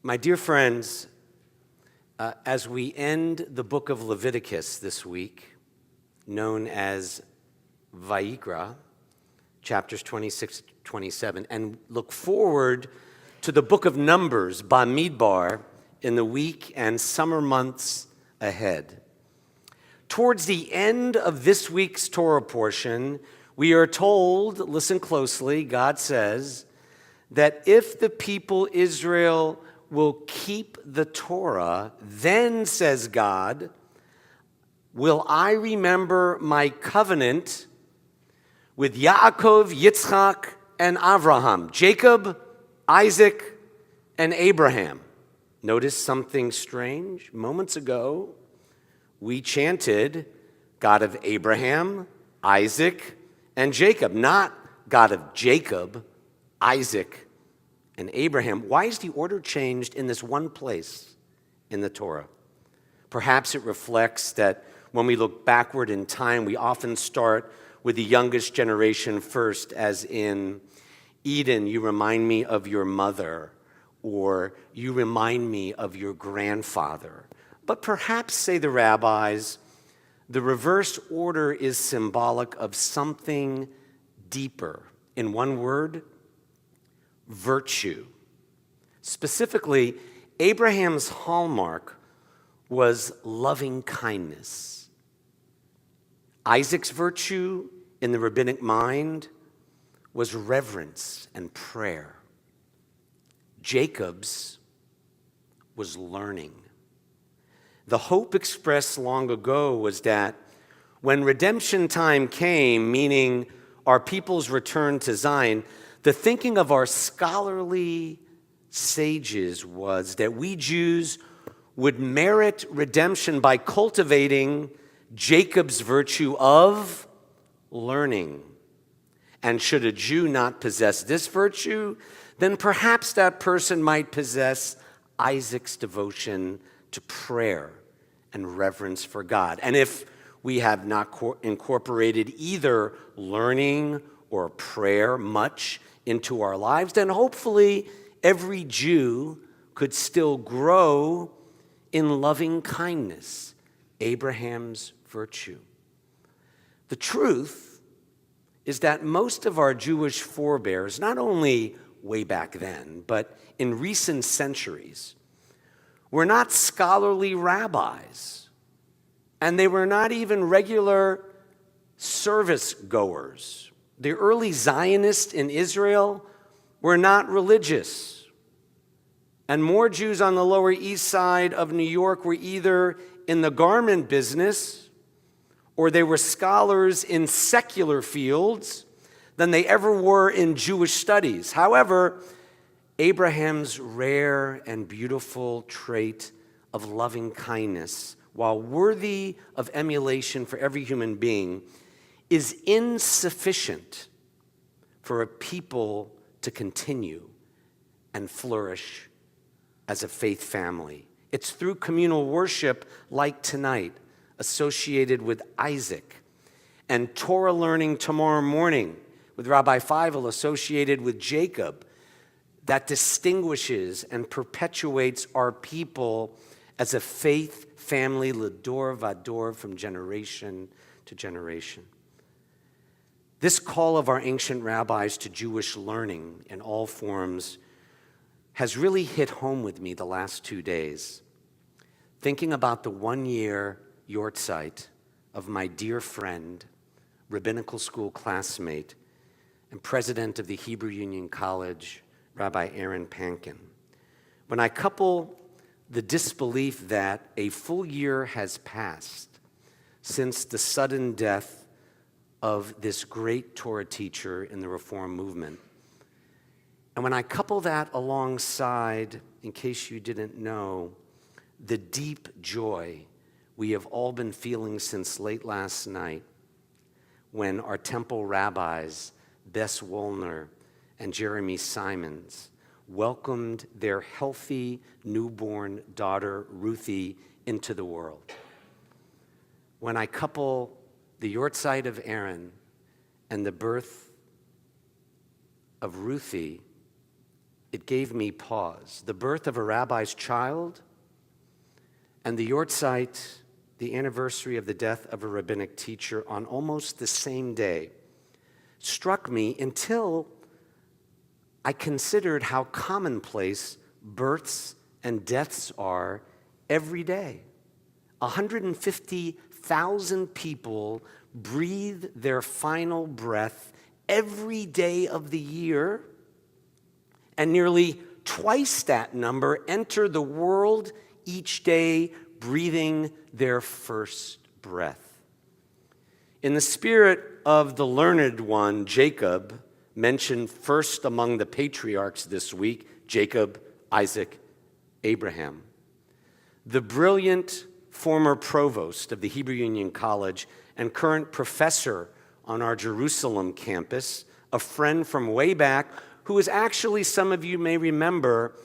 My dear friends, as we end the book of Leviticus this week, known as Vayikra, chapters 26 to 27, and look forward to the book of Numbers, Bamidbar, in the week and summer months ahead. Towards the end of this week's Torah portion, we are told, listen closely, God says, that if the people Israel will keep the Torah, then, says God, will I remember my covenant with Yaakov, Yitzchak, and Avraham, Jacob, Isaac, and Abraham. Notice something strange? Moments ago, we chanted God of Abraham, Isaac, and Jacob, not God of Jacob, Isaac, and Abraham. Why is the order changed in this one place in the Torah? Perhaps it reflects that when we look backward in time, we often start with the youngest generation first, as in Eden, you remind me of your mother, or you remind me of your grandfather. But perhaps, say the rabbis, the reverse order is symbolic of something deeper. In one word, virtue. Specifically, Abraham's hallmark was loving kindness. Isaac's virtue in the rabbinic mind was reverence and prayer. Jacob's was learning. The hope expressed long ago was that when redemption time came, meaning our people's return to Zion, the thinking of our scholarly sages was that we Jews would merit redemption by cultivating Jacob's virtue of learning. And should a Jew not possess this virtue, then perhaps that person might possess Isaac's devotion to prayer and reverence for God. And if we have not incorporated either learning or prayer much into our lives, then hopefully every Jew could still grow in loving kindness, Abraham's virtue. The truth is that most of our Jewish forebears, not only way back then, but in recent centuries, were not scholarly rabbis, and they were not even regular service goers. The early Zionists in Israel were not religious, and more Jews on the Lower East Side of New York were either in the garment business or they were scholars in secular fields than they ever were in Jewish studies. However, Abraham's rare and beautiful trait of loving kindness, while worthy of emulation for every human being, is insufficient for a people to continue and flourish as a faith family. It's through communal worship like tonight, associated with Isaac, and Torah learning tomorrow morning with Rabbi Feivel, associated with Jacob, that distinguishes and perpetuates our people as a faith family, Lador Vador, from generation to generation. This call of our ancient rabbis to Jewish learning in all forms has really hit home with me the last 2 days. Thinking about the 1-year yortzeit of my dear friend, rabbinical school classmate, and president of the Hebrew Union College, Rabbi Aaron Pankin. When I couple the disbelief that a full year has passed since the sudden death of this great Torah teacher in the Reform movement, and when I couple that alongside, in case you didn't know, the deep joy we have all been feeling since late last night when our temple rabbis, Bess Wollner and Jeremy Simons, welcomed their healthy newborn daughter, Ruthie, into the world. When I couple the yortzeit of Aaron and the birth of Ruthie, it gave me pause. The birth of a rabbi's child and the Yortzeit, the anniversary of the death of a rabbinic teacher on almost the same day, struck me until I considered how commonplace births and deaths are every day. 150,000 people breathe their final breath every day of the year, and nearly twice that number enter the world each day breathing their first breath. In the spirit of the learned one, Jacob, mentioned first among the patriarchs this week, Jacob, Isaac, Abraham. The brilliant former provost of the Hebrew Union College and current professor on our Jerusalem campus, a friend from way back, who is actually, some of you may remember,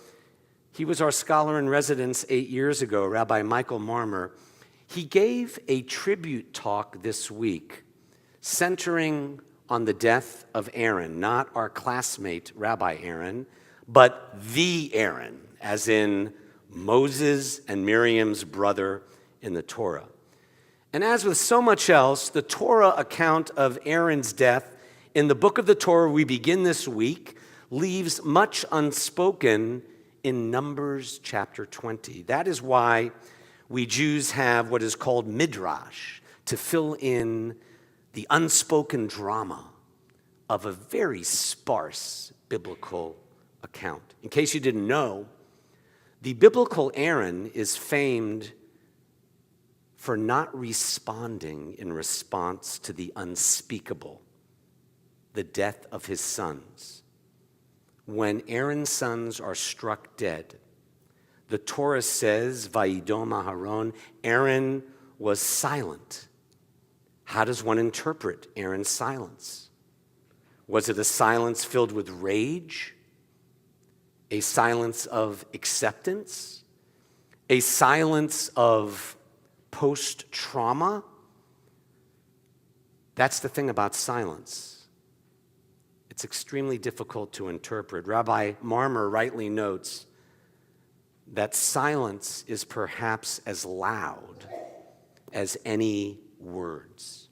he was our scholar in residence 8 years ago, Rabbi Micah. He gave a tribute talk this week centering on the death of Aaron, not our classmate, Rabbi Aaron, but the Aaron, as in Moses and Miriam's brother in the Torah. And as with so much else, the Torah account of Aaron's death in the book of the Torah we begin this week leaves much unspoken in Numbers chapter 20. That is why we Jews have what is called midrash, to fill in the unspoken drama of a very sparse biblical account. In case you didn't know, the biblical Aaron is famed for not responding in response to the unspeakable, the death of his sons. When Aaron's sons are struck dead, the Torah says, Vayidom Aharon, Aaron was silent. How does one interpret Aaron's silence? Was it a silence filled with rage? A silence of acceptance? A silence of post-trauma? That's the thing about silence. It's extremely difficult to interpret. Rabbi Marmer rightly notes that silence is perhaps as loud as any words.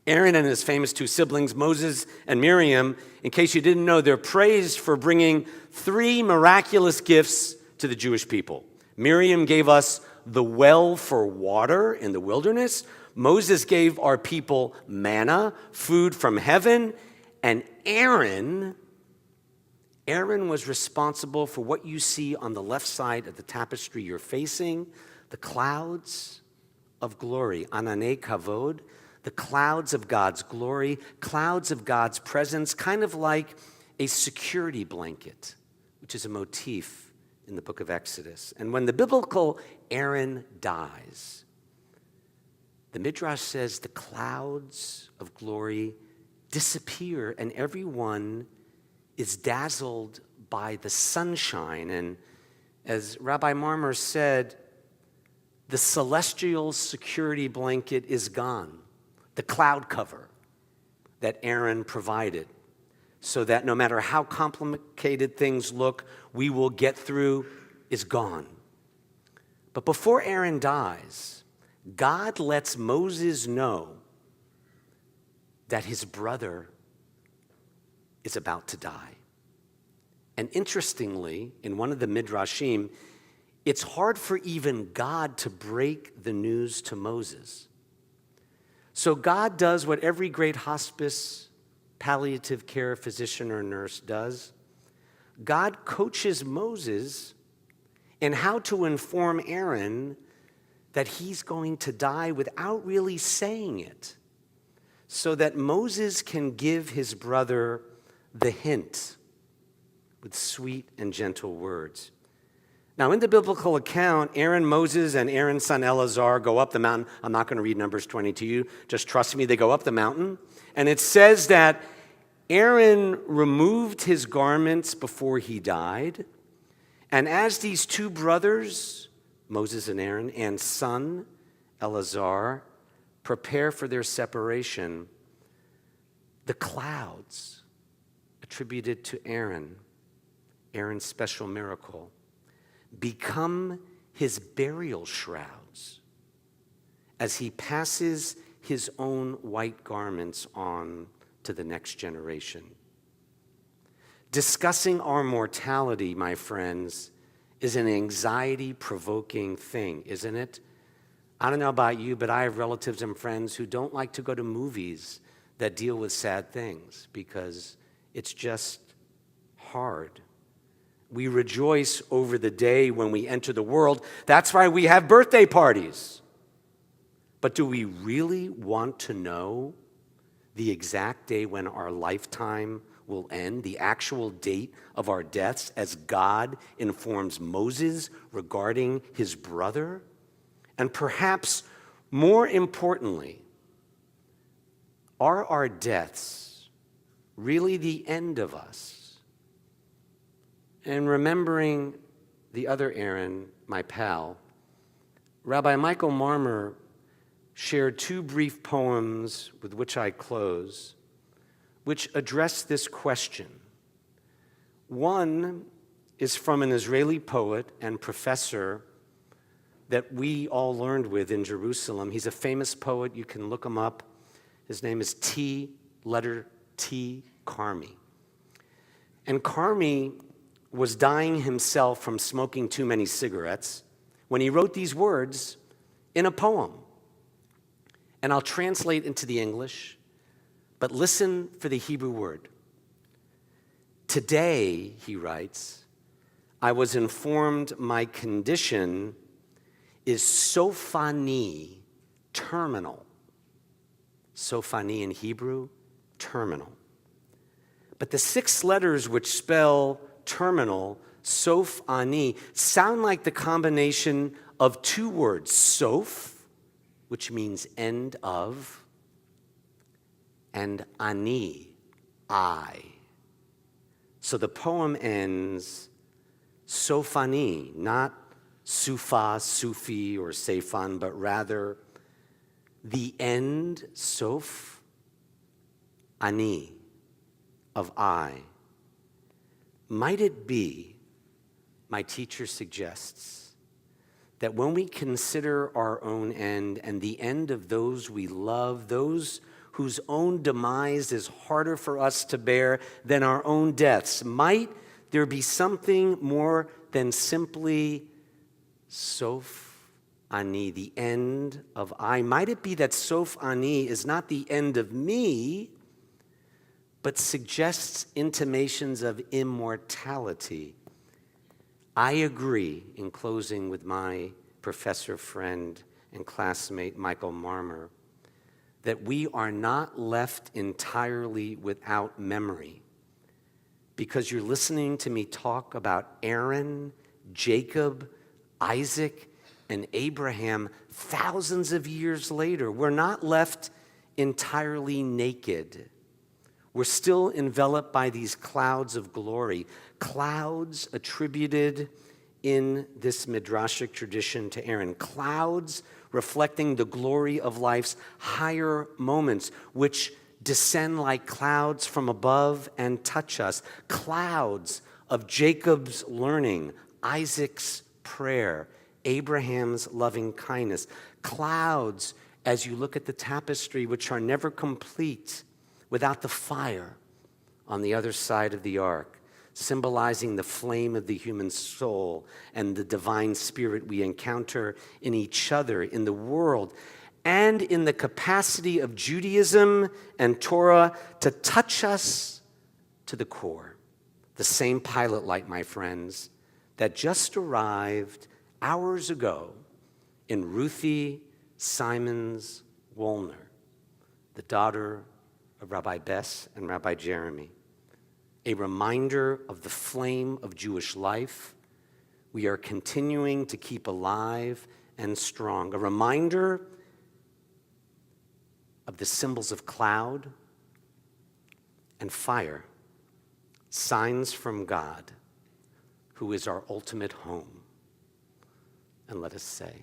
Aaron and his famous two siblings, Moses and Miriam, in case you didn't know, they're praised for bringing 3 miraculous gifts to the Jewish people. Miriam gave us the well for water in the wilderness. Moses gave our people manna, food from heaven. And Aaron was responsible for what you see on the left side of the tapestry you're facing, the clouds of glory, ananei kavod, the clouds of God's glory, clouds of God's presence, kind of like a security blanket, which is a motif in the book of Exodus. And when the biblical Aaron dies, the Midrash says the clouds of glory disappear, and everyone is dazzled by the sunshine. And as Rabbi Marmer said, the celestial security blanket is gone, the cloud cover that Aaron provided, so that no matter how complicated things look, we will get through, is gone. But before Aaron dies, God lets Moses know that his brother is about to die. And interestingly, in one of the Midrashim, it's hard for even God to break the news to Moses. So God does what every great hospice, palliative care physician or nurse does. God coaches Moses in how to inform Aaron that he's going to die without really saying it, so that Moses can give his brother the hint with sweet and gentle words. Now, in the biblical account, Aaron, Moses, and Aaron's son Eleazar go up the mountain. I'm not going to read Numbers 20 to you. Just trust me, they go up the mountain. And it says that Aaron removed his garments before he died. And as these two brothers, Moses and Aaron, and son Eleazar, prepare for their separation, the clouds attributed to Aaron Aaron's special miracle, become his burial shrouds as he passes his own white garments on to the next generation. Discussing our mortality, my friends, is an anxiety-provoking thing, isn't it? I don't know about you, but I have relatives and friends who don't like to go to movies that deal with sad things because it's just hard. We rejoice over the day when we enter the world. That's why we have birthday parties. But do we really want to know the exact day when our lifetime will end, the actual date of our deaths, as God informs Moses regarding his brother? And perhaps more importantly, are our deaths really the end of us? And remembering the other Aaron, my pal, Rabbi Michael Marmer shared two brief poems with which I close, which address this question. One is from an Israeli poet and professor that we all learned with in Jerusalem. He's a famous poet. You can look him up. His name is letter T, Carmi. And Carmi was dying himself from smoking too many cigarettes when he wrote these words in a poem. And I'll translate into the English, but listen for the Hebrew word. Today, he writes, I was informed my condition is sophani, terminal. Sophani in Hebrew, terminal. But the 6 letters which spell terminal, sophani, sound like the combination of 2 words, soph, which means end of, and ani, I. So the poem ends sophani, not sufa, sufi, or seifan, but rather the end, soph, ani, of I. Might it be, my teacher suggests, that when we consider our own end and the end of those we love, those whose own demise is harder for us to bear than our own deaths, might there be something more than simply Soph Ani, the end of I? Might it be that Soph Ani is not the end of me, but suggests intimations of immortality? I agree, in closing, with my professor friend and classmate Michael Marmer, that we are not left entirely without memory, because you're listening to me talk about Aaron, Jacob, Isaac, and Abraham thousands of years later. We're not left entirely naked. We're still enveloped by these clouds of glory, clouds attributed in this midrashic tradition to Aaron, clouds reflecting the glory of life's higher moments, which descend like clouds from above and touch us, clouds of Jacob's learning, Isaac's prayer, Abraham's loving kindness, clouds as you look at the tapestry, which are never complete without the fire on the other side of the ark, symbolizing the flame of the human soul and the divine spirit we encounter in each other, in the world, and in the capacity of Judaism and Torah to touch us to the core. The same pilot light, my friends, that just arrived hours ago in Ruthie Simons Wollner, the daughter of Rabbi Bess and Rabbi Jeremy. A reminder of the flame of Jewish life we are continuing to keep alive and strong. A reminder of the symbols of cloud and fire, signs from God, who is our ultimate home. And let us say,